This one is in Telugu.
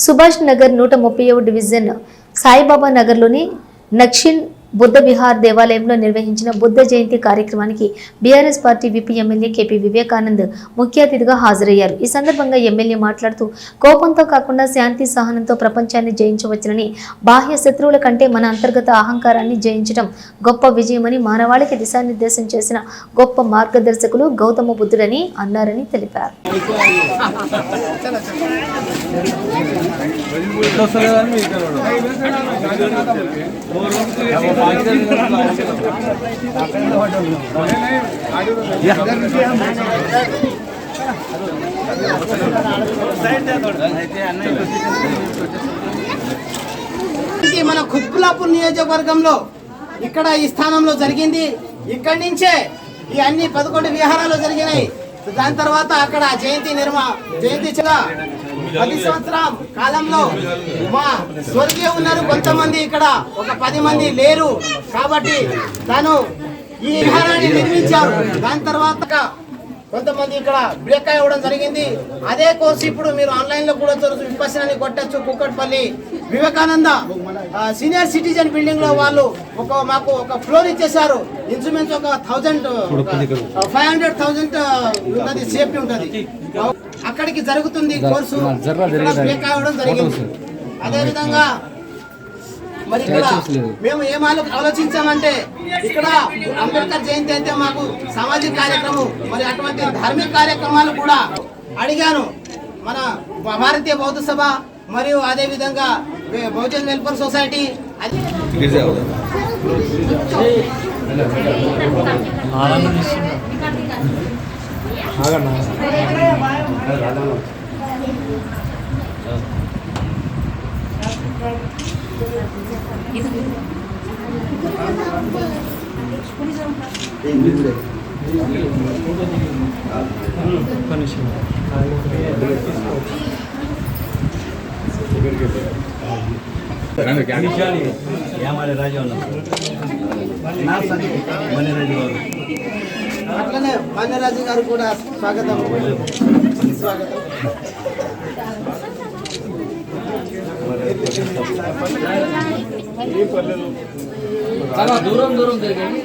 సుభాష్ నగర్ 130వ డివిజన్ సాయిబాబా నగర్లోని నక్షిన్ బుద్ధ విహార్ దేవాలయంలో నిర్వహించిన బుద్ధ జయంతి కార్యక్రమానికి BRS party VP MLA KP Vivekanand ముఖ్య అతిథిగా హాజరయ్యారు. ఈ సందర్భంగా ఎమ్మెల్యే మాట్లాడుతూ కోపంతో కాకుండా శాంతి సహనంతో ప్రపంచాన్ని జయించవచ్చునని, బాహ్య శత్రువుల కంటే మన అంతర్గత అహంకారాన్ని జయించడం గొప్ప విజయమని, మానవాళికి దిశానిర్దేశం చేసిన గొప్ప మార్గదర్శకులు గౌతమ బుద్ధుడని అన్నారని తెలిపారు. మన కుత్బులాపూర్ నియోజకవర్గంలో ఇక్కడ ఈ స్థానంలో జరిగింది. ఇక్కడి నుంచే ఈ అన్ని 11 విహారాలు జరిగినాయి. దాని తర్వాత అక్కడ జయంతి 10 సంవత్సరం కాలంలో మా స్వర్గీయ ఉన్నారు కొంతమంది, ఇక్కడ ఒక 10 మంది లేరు. కాబట్టి తాను ఈ విహారాన్ని నిర్మించారు. దాని తర్వాత కొంతమంది ఇక్కడ బ్రేక్ అవ్వడం జరిగింది. అదే కోర్సు ఇప్పుడు మీరు ఆన్లైన్ లో కూడా చూడొచ్చు. విపස්සనాన్ని కొట్టచ్చు. Kukatpally Vivekananda senior citizen building లో వాళ్ళు మాకు ఒక ఫ్లోర్ ఇచ్చేసారు. ఇన్స్ట్రుమెంట్స్ ఒక 500,000 సేఫ్టీ ఉంటుంది. అక్కడికి జరుగుతుంది కోర్సు. బ్రేక్ అవ్వడం జరిగింది. అదే విధంగా మరి ఇక్కడ మేము ఏం ఆలోచించామంటే, ఇక్కడ అంబేద్కర్ జయంతి అయితే మాకు సామాజిక కార్యక్రమం, మరి అటువంటి ధార్మిక కార్యక్రమాలు కూడా అడిగాను. మన భారతీయ బౌద్ధ సభ మరియు అదే విధంగా బహుజన్ వెల్ఫేర్ సొసైటీ అట్లనే మాన్యరాజు గారు కూడా స్వాగతం. దూరం జరిగింది.